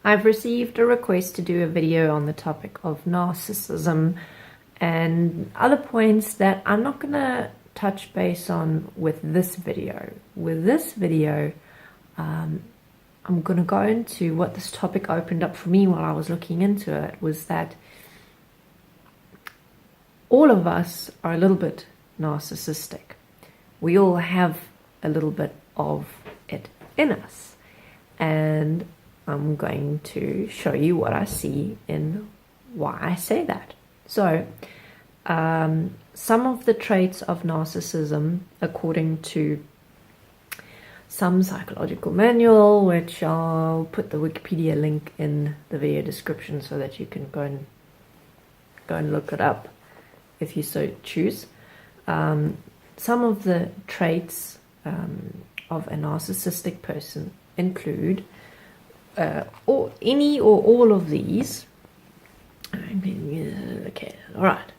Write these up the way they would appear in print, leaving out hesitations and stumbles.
I've received a request to do a video on the topic of narcissism and other points that I'm not going to touch base on with this video. With this video, I'm going to go into what this topic opened up for me while I was looking into it, was that all of us are a little bit narcissistic. We all have a little bit of it in us. And I'm going to show you what I see and why I say that. So, some of the traits of narcissism, according to some psychological manual, which I'll put the Wikipedia link in the video description so that you can go and look it up if you so choose. Some of the traits of a narcissistic person include or any or all of these. Okay, all right.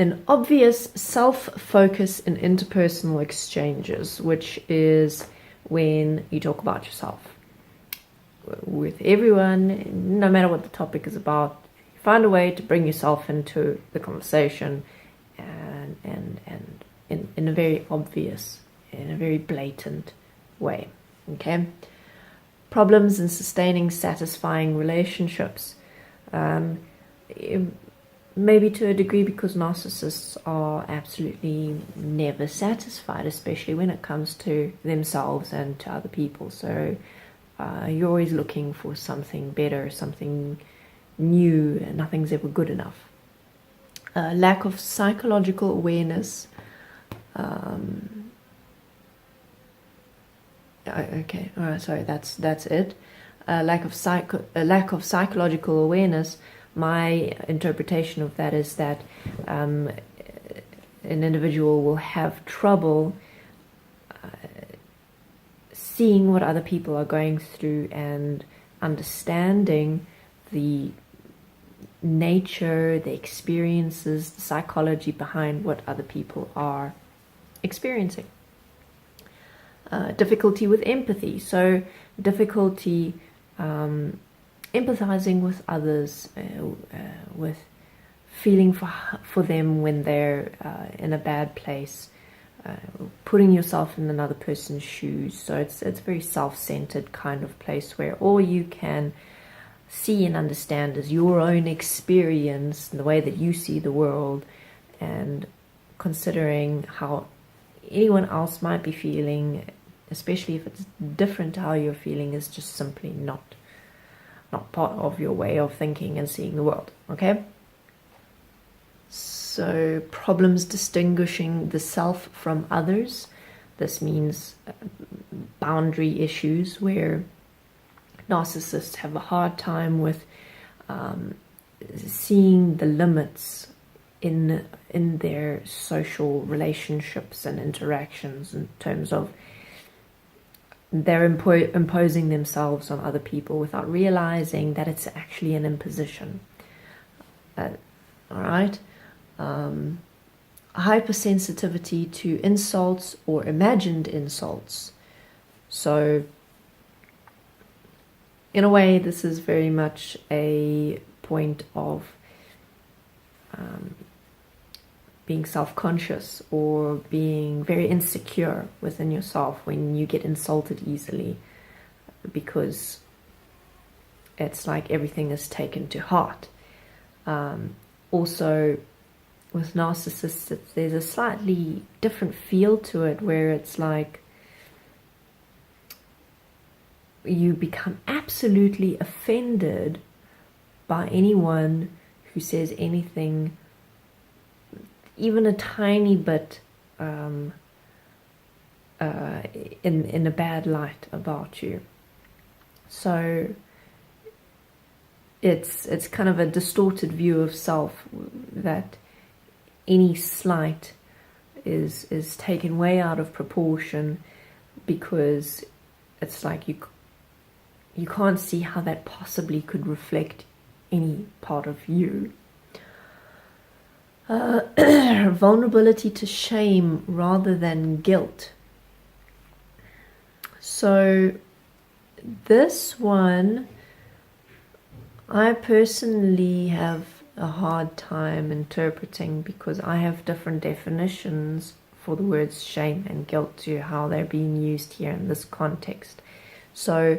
An obvious self-focus in interpersonal exchanges, which is when you talk about yourself with everyone, no matter what the topic is about. You find a way to bring yourself into the conversation, and in a very obvious, in a very blatant way. Okay. Problems in sustaining satisfying relationships. Maybe to a degree, because narcissists are absolutely never satisfied, especially when it comes to themselves and to other people. So you're always looking for something better, something new, and nothing's ever good enough. Lack of psychological awareness. Okay, all right, sorry, that's it. Lack of psychological awareness. My interpretation of that is that an individual will have trouble seeing what other people are going through and understanding the nature, the experiences, the psychology behind what other people are experiencing. Difficulty with empathy, so difficulty empathizing with others, with feeling for them when they're in a bad place, putting yourself in another person's shoes. So it's a very self-centered kind of place where all you can see and understand is your own experience and the way that you see the world, and considering how anyone else might be feeling, especially if it's different to how you're feeling, is just simply not part of your way of thinking and seeing the world. Okay? So, problems distinguishing the self from others. This means boundary issues, where narcissists have a hard time with seeing the limits in their social relationships and interactions, in terms of they're imposing themselves on other people without realizing that it's actually an imposition. All right. Hypersensitivity to insults or imagined insults. So, in a way, this is very much a point of being self-conscious or being very insecure within yourself when you get insulted easily, because it's like everything is taken to heart. Also, with narcissists, there's a slightly different feel to it, where it's like you become absolutely offended by anyone who says anything even a tiny bit in a bad light about you. So it's kind of a distorted view of self, that any slight is taken way out of proportion, because it's like you can't see how that possibly could reflect any part of you. Vulnerability to shame rather than guilt. So this one, I personally have a hard time interpreting because I have different definitions for the words shame and guilt to how they're being used here in this context. So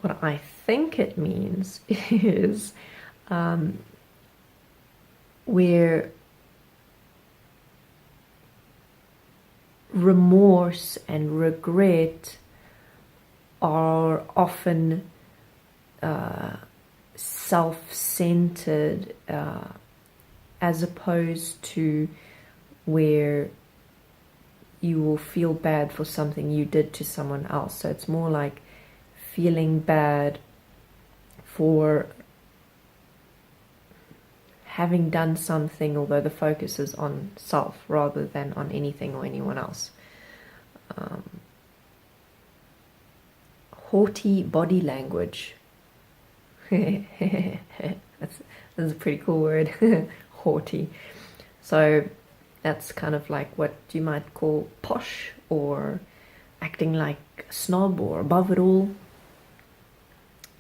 what I think it means is where remorse and regret are often self-centered, as opposed to where you will feel bad for something you did to someone else. So it's more like feeling bad for having done something, although the focus is on self rather than on anything or anyone else. Haughty body language. that's a pretty cool word. Haughty. So that's kind of like what you might call posh, or acting like a snob or above it all.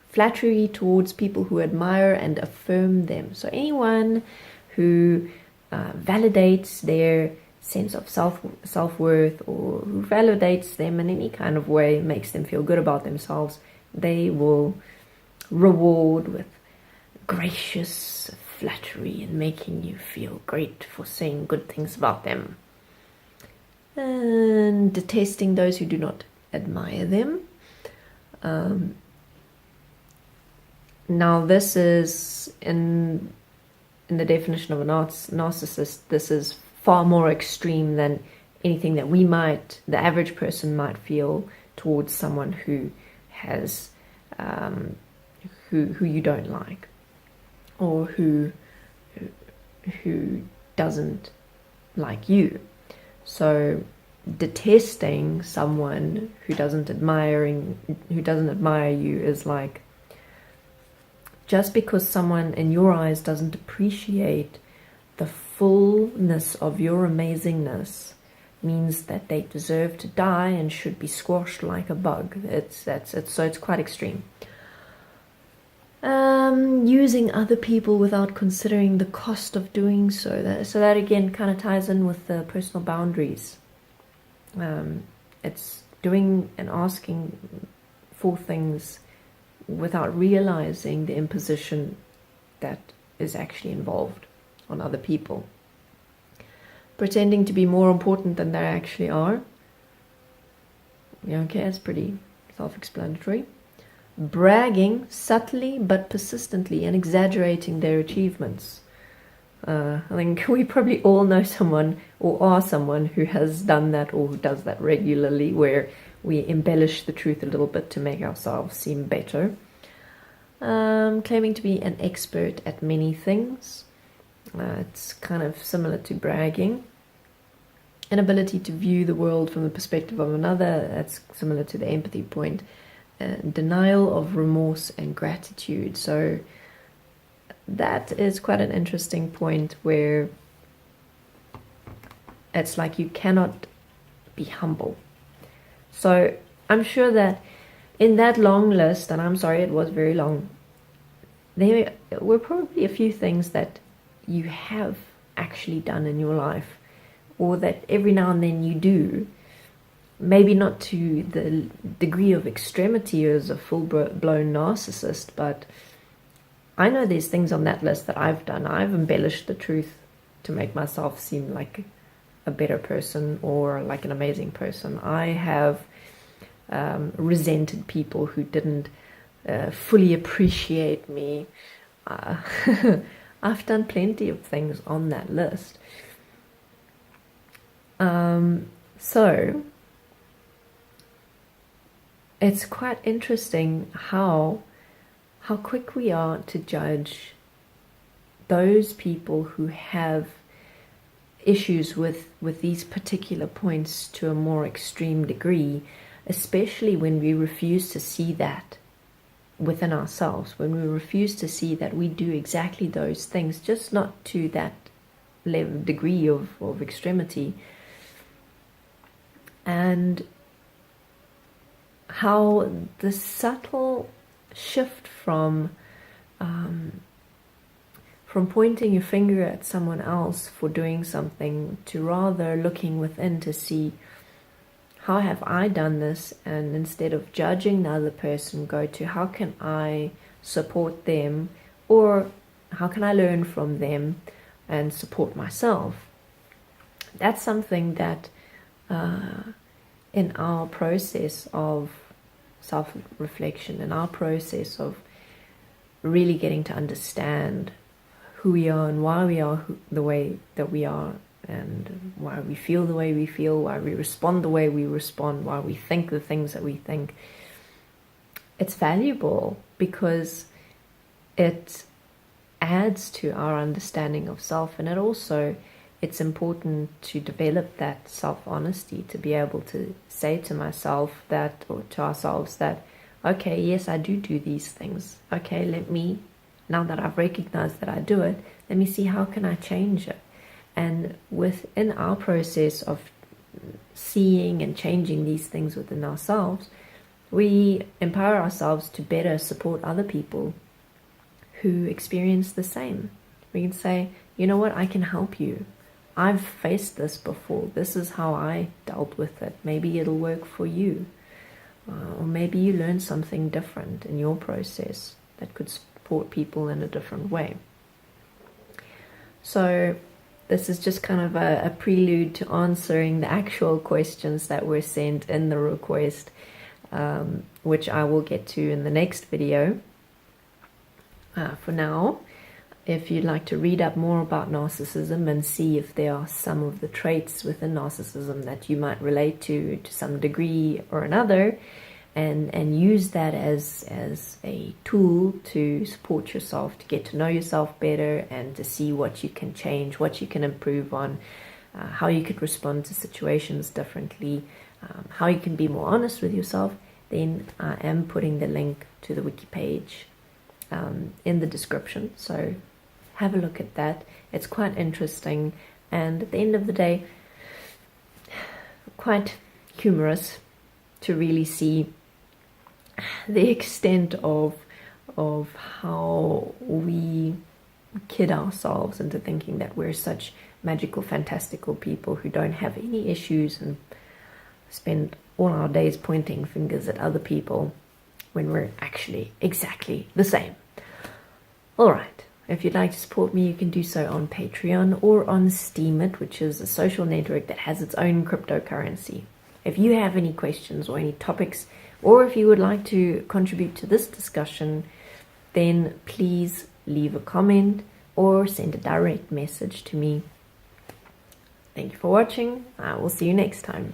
Flattery towards people who admire and affirm them. So anyone who validates their sense of self-worth, or who validates them in any kind of way, makes them feel good about themselves, they will reward with gracious flattery and making you feel great for saying good things about them. And detesting those who do not admire them. Now this is, in the definition of a narcissist, this is far more extreme than anything that the average person might feel towards someone who has, who you don't like, or who doesn't like you. So detesting someone who doesn't admire you is like, just because someone in your eyes doesn't appreciate the fullness of your amazingness means that they deserve to die and should be squashed like a bug. So it's quite extreme. Using other people without considering the cost of doing so. So that again kind of ties in with the personal boundaries. It's doing and asking for things without realizing the imposition that is actually involved on other people. Pretending to be more important than they actually are. Yeah, okay, that's pretty self-explanatory. Bragging subtly but persistently and exaggerating their achievements. I think we probably all know someone, or are someone, who has done that or who does that regularly, where we embellish the truth a little bit to make ourselves seem better. Claiming to be an expert at many things. It's kind of similar to bragging. Inability to view the world from the perspective of another. That's similar to the empathy point. Denial of remorse and gratitude. So that is quite an interesting point, where it's like you cannot be humble. So I'm sure that in that long list, and I'm sorry it was very long, there were probably a few things that you have actually done in your life, or that every now and then you do. Maybe not to the degree of extremity as a full-blown narcissist, but I know there's things on that list that I've done. I've embellished the truth to make myself seem like a better person or like an amazing person. I have resented people who didn't fully appreciate me. I've done plenty of things on that list. So it's quite interesting how quick we are to judge those people who have issues with these particular points to a more extreme degree, especially when we refuse to see that within ourselves, when we refuse to see that we do exactly those things, just not to that level, degree of extremity. And how the subtle shift from pointing your finger at someone else for doing something to rather looking within to see, how have I done this? And instead of judging the other person, go to, how can I support them, or how can I learn from them and support myself? That's something that in our process of self-reflection, in our process of really getting to understand who we are and why we are the way that we are, and why we feel the way we feel, why we respond the way we respond, why we think the things that we think, it's valuable because it adds to our understanding of self. And it's important to develop that self-honesty, to be able to say to myself that, or to ourselves that, okay, yes, I do these things. Okay, now that I've recognized that I do it, let me see how can I change it. And within our process of seeing and changing these things within ourselves, we empower ourselves to better support other people who experience the same. We can say, you know what, I can help you. I've faced this before. This is how I dealt with it. Maybe it'll work for you. Or maybe you learn something different in your process that could support people in a different way. So this is just kind of a prelude to answering the actual questions that were sent in the request, which I will get to in the next video. For now, if you'd like to read up more about narcissism and see if there are some of the traits within narcissism that you might relate to some degree or another, and use that as a tool to support yourself, to get to know yourself better, and to see what you can change, what you can improve on, how you could respond to situations differently, how you can be more honest with yourself, then I am putting the link to the wiki page in the description. So have a look at that. It's quite interesting, and at the end of the day, quite humorous to really see the extent of how we kid ourselves into thinking that we're such magical, fantastical people who don't have any issues and spend all our days pointing fingers at other people when we're actually exactly the same. All right. If you'd like to support me, you can do so on Patreon or on Steemit, which is a social network that has its own cryptocurrency. If you have any questions or any topics, or if you would like to contribute to this discussion, then please leave a comment or send a direct message to me. Thank you for watching. I will see you next time.